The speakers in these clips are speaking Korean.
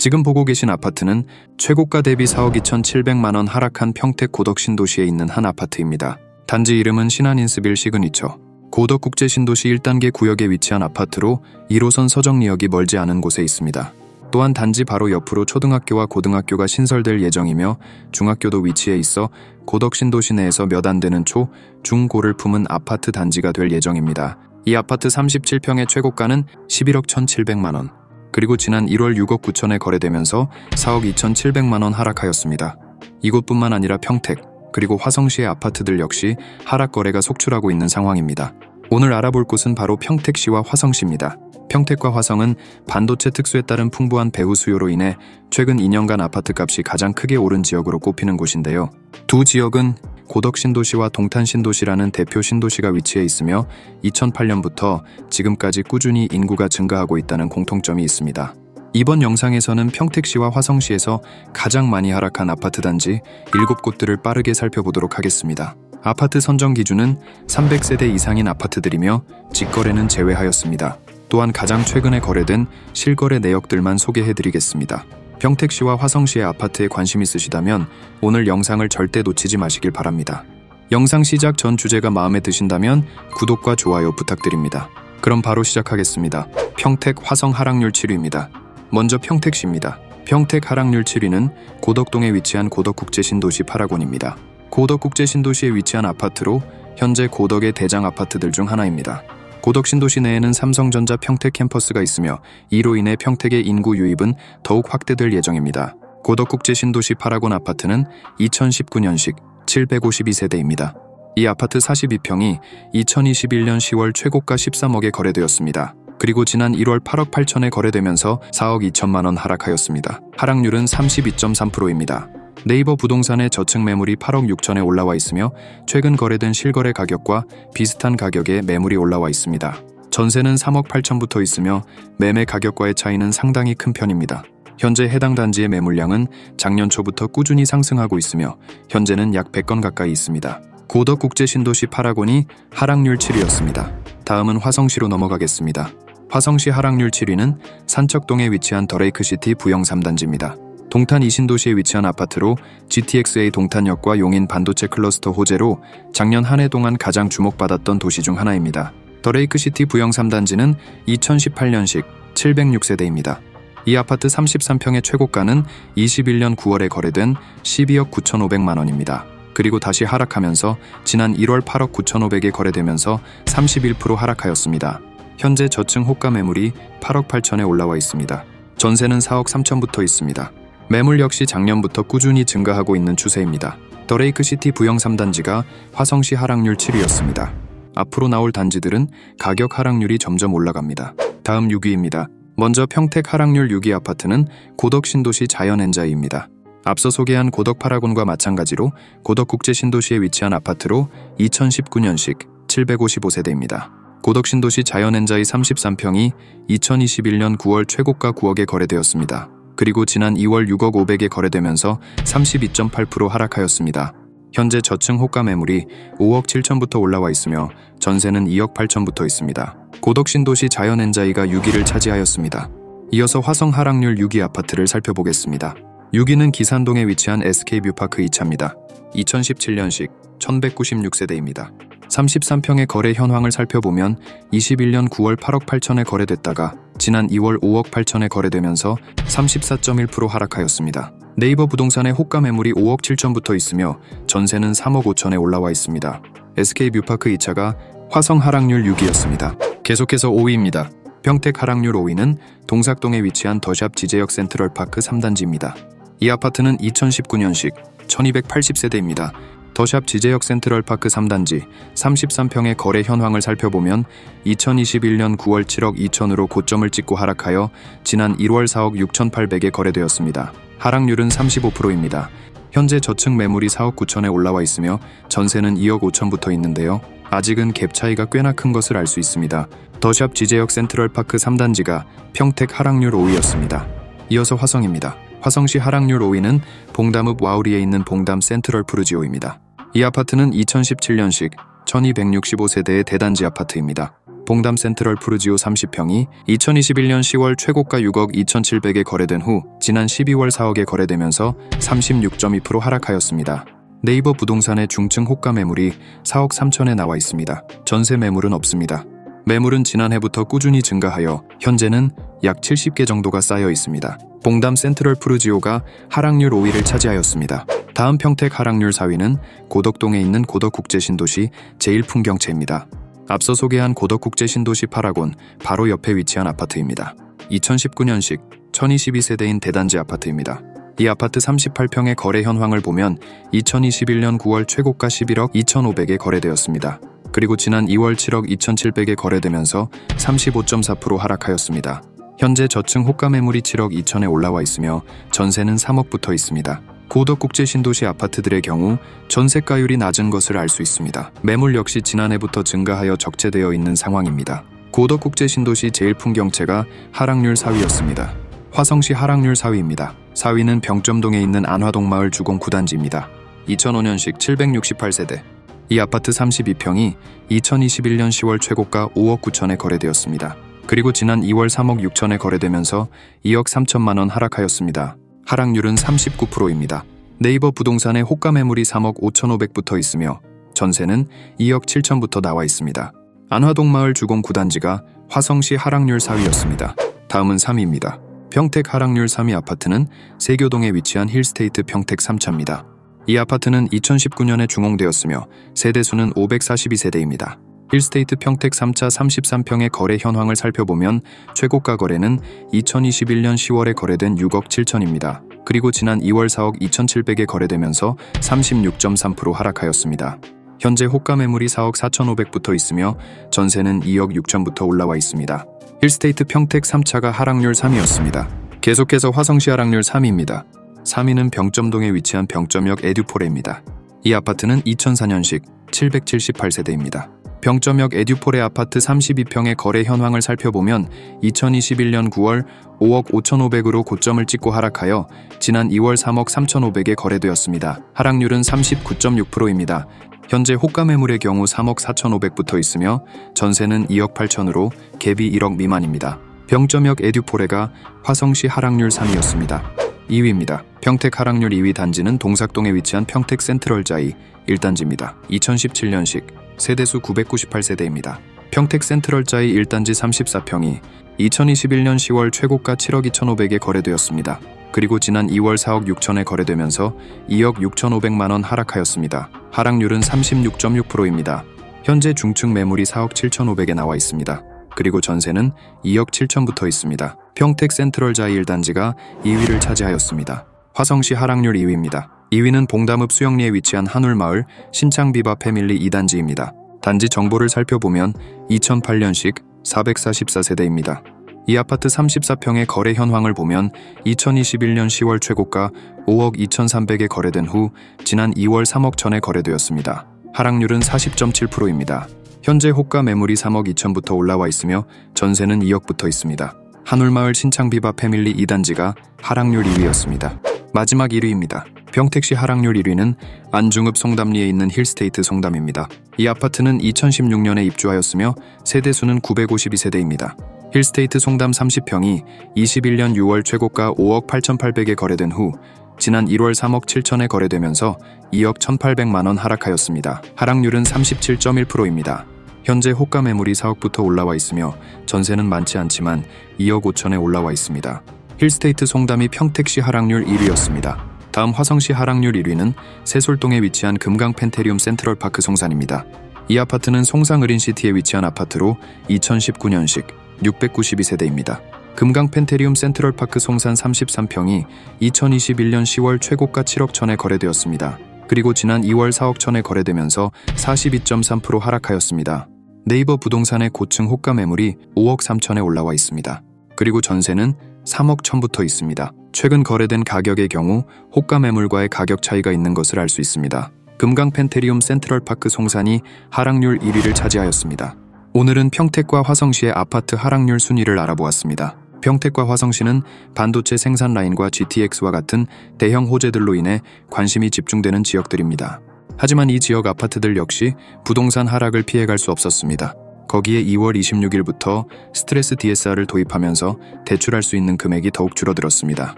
지금 보고 계신 아파트는 최고가 대비 4억 2,700만 원 하락한 평택 고덕 신도시에 있는 한 아파트입니다. 단지 이름은 신한인스빌 시그니처. 고덕 국제 신도시 1단계 구역에 위치한 아파트로 1호선 서정리역이 멀지 않은 곳에 있습니다. 또한 단지 바로 옆으로 초등학교와 고등학교가 신설될 예정이며 중학교도 위치해 있어 고덕 신도시 내에서 몇 안 되는 초, 중, 고를 품은 아파트 단지가 될 예정입니다. 이 아파트 37평의 최고가는 11억 1,700만 원, 그리고 지난 1월 6억 9천에 거래되면서 4억 2,700만 원 하락하였습니다. 이곳뿐만 아니라 평택, 그리고 화성시의 아파트들 역시 하락 거래가 속출하고 있는 상황입니다. 오늘 알아볼 곳은 바로 평택시와 화성시입니다. 평택과 화성은 반도체 특수에 따른 풍부한 배후 수요로 인해 최근 2년간 아파트값이 가장 크게 오른 지역으로 꼽히는 곳인데요. 두 지역은 고덕 신도시와 동탄 신도시라는 대표 신도시가 위치해 있으며 2008년부터 지금까지 꾸준히 인구가 증가하고 있다는 공통점이 있습니다. 이번 영상에서는 평택시와 화성시에서 가장 많이 하락한 아파트 단지 7곳들을 빠르게 살펴보도록 하겠습니다. 아파트 선정 기준은 300세대 이상인 아파트들이며 직거래는 제외하였습니다. 또한 가장 최근에 거래된 실거래 내역들만 소개해드리겠습니다. 평택시와 화성시의 아파트에 관심 있으시다면 오늘 영상을 절대 놓치지 마시길 바랍니다. 영상 시작 전 주제가 마음에 드신다면 구독과 좋아요 부탁드립니다. 그럼 바로 시작하겠습니다. 평택 화성 하락률 7위입니다. 먼저 평택시입니다. 평택 하락률 7위는 고덕동에 위치한 고덕국제신도시 파라곤입니다. 고덕국제신도시에 위치한 아파트로 현재 고덕의 대장 아파트들 중 하나입니다. 고덕신도시 내에는 삼성전자 평택 캠퍼스가 있으며 이로 인해 평택의 인구 유입은 더욱 확대될 예정입니다. 고덕국제신도시 파라곤 아파트는 2019년식 752세대입니다. 이 아파트 42평이 2021년 10월 최고가 13억에 거래되었습니다. 그리고 지난 1월 8억 8천에 거래되면서 4억 2천만 원 하락하였습니다. 하락률은 32.3%입니다. 네이버 부동산의 저층 매물이 8억 6천에 올라와 있으며 최근 거래된 실거래 가격과 비슷한 가격에 매물이 올라와 있습니다. 전세는 3억 8천부터 있으며 매매 가격과의 차이는 상당히 큰 편입니다. 현재 해당 단지의 매물량은 작년 초부터 꾸준히 상승하고 있으며 현재는 약 100건 가까이 있습니다. 고덕국제신도시 파라곤이 하락률 7위였습니다. 다음은 화성시로 넘어가겠습니다. 화성시 하락률 7위는 산척동에 위치한 더레이크시티 부영 3단지입니다. 동탄 이신도시에 위치한 아파트로 GTXA 동탄역과 용인 반도체 클러스터 호재로 작년 한 해 동안 가장 주목받았던 도시 중 하나입니다. 더레이크시티 부영 3단지는 2018년식 706세대입니다. 이 아파트 33평의 최고가는 21년 9월에 거래된 12억 9,500만 원입니다. 그리고 다시 하락하면서 지난 1월 8억 9,500에 거래되면서 31% 하락하였습니다. 현재 저층 호가 매물이 8억 8천에 올라와 있습니다. 전세는 4억 3천부터 있습니다. 매물 역시 작년부터 꾸준히 증가하고 있는 추세입니다. 더레이크시티 부영 3단지가 화성시 하락률 7위였습니다. 앞으로 나올 단지들은 가격 하락률이 점점 올라갑니다. 다음 6위입니다. 먼저 평택 하락률 6위 아파트는 고덕신도시 자연엔자이입니다. 앞서 소개한 고덕 파라곤과 마찬가지로 고덕국제신도시에 위치한 아파트로 2019년식 755세대입니다. 고덕신도시 자연엔자이 33평이 2021년 9월 최고가 9억에 거래되었습니다. 그리고 지난 2월 6억 500에 거래되면서 32.8% 하락하였습니다. 현재 저층 호가 매물이 5억 7천부터 올라와 있으며 전세는 2억 8천부터 있습니다. 고덕신도시 자연엔자이가 6위를 차지하였습니다. 이어서 화성 하락률 6위 아파트를 살펴보겠습니다. 6위는 기산동에 위치한 SK뷰파크 2차입니다. 2017년식 1196세대입니다. 33평의 거래 현황을 살펴보면 21년 9월 8억 8천에 거래됐다가 지난 2월 5억 8천에 거래되면서 34.1% 하락하였습니다. 네이버 부동산의 호가 매물이 5억 7천부터 있으며 전세는 3억 5천에 올라와 있습니다. SK뷰파크 2차가 화성 하락률 6위였습니다. 계속해서 5위입니다. 평택 하락률 5위는 동삭동에 위치한 더샵 지제역 센트럴파크 3단지입니다. 이 아파트는 2019년식 1280세대입니다. 더샵 지제역 센트럴파크 3단지 33평의 거래 현황을 살펴보면 2021년 9월 7억 2천으로 고점을 찍고 하락하여 지난 1월 4억 6,800에 거래되었습니다. 하락률은 35%입니다. 현재 저층 매물이 4억 9천에 올라와 있으며 전세는 2억 5천부터 있는데요. 아직은 갭 차이가 꽤나 큰 것을 알 수 있습니다. 더샵 지제역 센트럴파크 3단지가 평택 하락률 5위였습니다. 이어서 화성입니다. 화성시 하락률 5위는 봉담읍 와우리에 있는 봉담 센트럴 푸르지오입니다. 이 아파트는 2017년식 1265세대의 대단지 아파트입니다. 봉담 센트럴 푸르지오 30평이 2021년 10월 최고가 6억 2,700에 거래된 후 지난 12월 4억에 거래되면서 36.2% 하락하였습니다. 네이버 부동산의 중층 호가 매물이 4억 3천에 나와 있습니다. 전세 매물은 없습니다. 매물은 지난해부터 꾸준히 증가하여 현재는 약 70개 정도가 쌓여 있습니다. 봉담 센트럴 푸르지오가 하락률 5위를 차지하였습니다. 다음 평택 하락률 4위는 고덕동에 있는 고덕국제신도시 제1풍경채입니다. 앞서 소개한 고덕국제신도시 파라곤 바로 옆에 위치한 아파트입니다. 2019년식 1022세대인 대단지 아파트입니다. 이 아파트 38평의 거래 현황을 보면 2021년 9월 최고가 11억 2,500에 거래되었습니다. 그리고 지난 2월 7억 2,700에 거래되면서 35.4% 하락하였습니다. 현재 저층 호가 매물이 7억 2천에 올라와 있으며 전세는 3억 붙어 있습니다. 고덕국제신도시 아파트들의 경우 전세가율이 낮은 것을 알 수 있습니다. 매물 역시 지난해부터 증가하여 적재되어 있는 상황입니다. 고덕국제신도시 제1풍경채가 하락률 4위였습니다. 화성시 하락률 4위입니다. 4위는 병점동에 있는 안화동마을 주공 9단지입니다. 2005년식 768세대. 이 아파트 32평이 2021년 10월 최고가 5억 9천에 거래되었습니다. 그리고 지난 2월 3억 6천에 거래되면서 2억 3천만 원 하락하였습니다. 하락률은 39%입니다. 네이버 부동산의 호가 매물이 3억 5,500부터 있으며 전세는 2억 7천부터 나와 있습니다. 안화동마을 주공 9단지가 화성시 하락률 4위였습니다. 다음은 3위입니다. 평택 하락률 3위 아파트는 세교동에 위치한 힐스테이트 평택 3차입니다. 이 아파트는 2019년에 중공되었으며 세대수는 542세대입니다. 힐스테이트 평택 3차 33평의 거래 현황을 살펴보면 최고가 거래는 2021년 10월에 거래된 6억 7천입니다. 그리고 지난 2월 4억 2,700에 거래되면서 36.3% 하락하였습니다. 현재 호가 매물이 4억 4,500부터 있으며 전세는 2억 6천부터 올라와 있습니다. 힐스테이트 평택 3차가 하락률 3위였습니다. 계속해서 화성시 하락률 3위입니다. 3위는 병점동에 위치한 병점역 에듀포레입니다. 이 아파트는 2004년식 778세대입니다. 병점역 에듀포레 아파트 32평의 거래 현황을 살펴보면 2021년 9월 5억 5,500으로 고점을 찍고 하락하여 지난 2월 3억 3,500에 거래되었습니다. 하락률은 39.6%입니다. 현재 호가 매물의 경우 3억 4,500부터 있으며 전세는 2억 8천으로 갭이 1억 미만입니다. 병점역 에듀포레가 화성시 하락률 3위였습니다. 2위입니다. 평택 하락률 2위 단지는 동삭동에 위치한 평택 센트럴자이 1단지입니다. 2017년식 세대수 998세대입니다. 평택 센트럴자이 1단지 34평이 2021년 10월 최고가 7억 2,500에 거래되었습니다. 그리고 지난 2월 4억 6천에 거래되면서 2억 6,500만 원 하락하였습니다. 하락률은 36.6%입니다. 현재 중층 매물이 4억 7,500에 나와 있습니다. 그리고 전세는 2억 7천부터 있습니다. 평택 센트럴자이 1단지가 2위를 차지하였습니다. 화성시 하락률 2위입니다. 2위는 봉담읍 수영리에 위치한 한울마을 신창비바 패밀리 2단지입니다. 단지 정보를 살펴보면 2008년식 444세대입니다. 이 아파트 34평의 거래 현황을 보면 2021년 10월 최고가 5억 2,300에 거래된 후 지난 2월 3억 전에 거래되었습니다. 하락률은 40.7%입니다. 현재 호가 매물이 3억 2천부터 올라와 있으며 전세는 2억부터 있습니다. 한울마을 신창비바 패밀리 2단지가 하락률 2위였습니다. 마지막 1위입니다. 평택시 하락률 1위는 안중읍 송담리에 있는 힐스테이트 송담입니다. 이 아파트는 2016년에 입주하였으며 세대수는 952세대입니다. 힐스테이트 송담 30평이 21년 6월 최고가 5억 8,800에 거래된 후 지난 1월 3억 7천에 거래되면서 2억 1,800만 원 하락하였습니다. 하락률은 37.1%입니다. 현재 호가 매물이 4억부터 올라와 있으며 전세는 많지 않지만 2억 5천에 올라와 있습니다. 힐스테이트 송담이 평택시 하락률 1위였습니다. 다음 화성시 하락률 1위는 세솔동에 위치한 금강 펜테리움 센트럴파크 송산입니다. 이 아파트는 송상 의린시티에 위치한 아파트로 2019년식 692세대입니다. 금강 펜테리움 센트럴파크 송산 33평이 2021년 10월 최고가 7억 천에 거래되었습니다. 그리고 지난 2월 4억 천에 거래되면서 42.3% 하락하였습니다. 네이버 부동산의 고층 호가 매물이 5억 3천에 올라와 있습니다. 그리고 전세는 3억 천부터 있습니다. 최근 거래된 가격의 경우 호가 매물과의 가격 차이가 있는 것을 알 수 있습니다. 금강 펜테리움 센트럴파크 송산이 하락률 1위를 차지하였습니다. 오늘은 평택과 화성시의 아파트 하락률 순위를 알아보았습니다. 평택과 화성시는 반도체 생산 라인과 GTX와 같은 대형 호재들로 인해 관심이 집중되는 지역들입니다. 하지만 이 지역 아파트들 역시 부동산 하락을 피해갈 수 없었습니다. 거기에 2월 26일부터 스트레스 DSR을 도입하면서 대출할 수 있는 금액이 더욱 줄어들었습니다.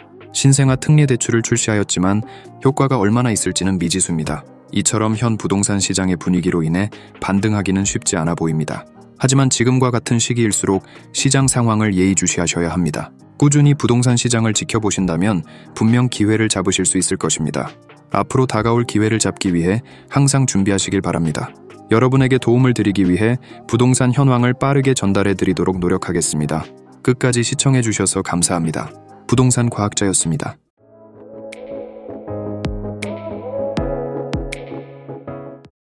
신생아 특례 대출을 출시하였지만 효과가 얼마나 있을지는 미지수입니다. 이처럼 현 부동산 시장의 분위기로 인해 반등하기는 쉽지 않아 보입니다. 하지만 지금과 같은 시기일수록 시장 상황을 예의주시하셔야 합니다. 꾸준히 부동산 시장을 지켜보신다면 분명 기회를 잡으실 수 있을 것입니다. 앞으로 다가올 기회를 잡기 위해 항상 준비하시길 바랍니다. 여러분에게 도움을 드리기 위해 부동산 현황을 빠르게 전달해 드리도록 노력하겠습니다. 끝까지 시청해 주셔서 감사합니다. 부동산 과학자였습니다.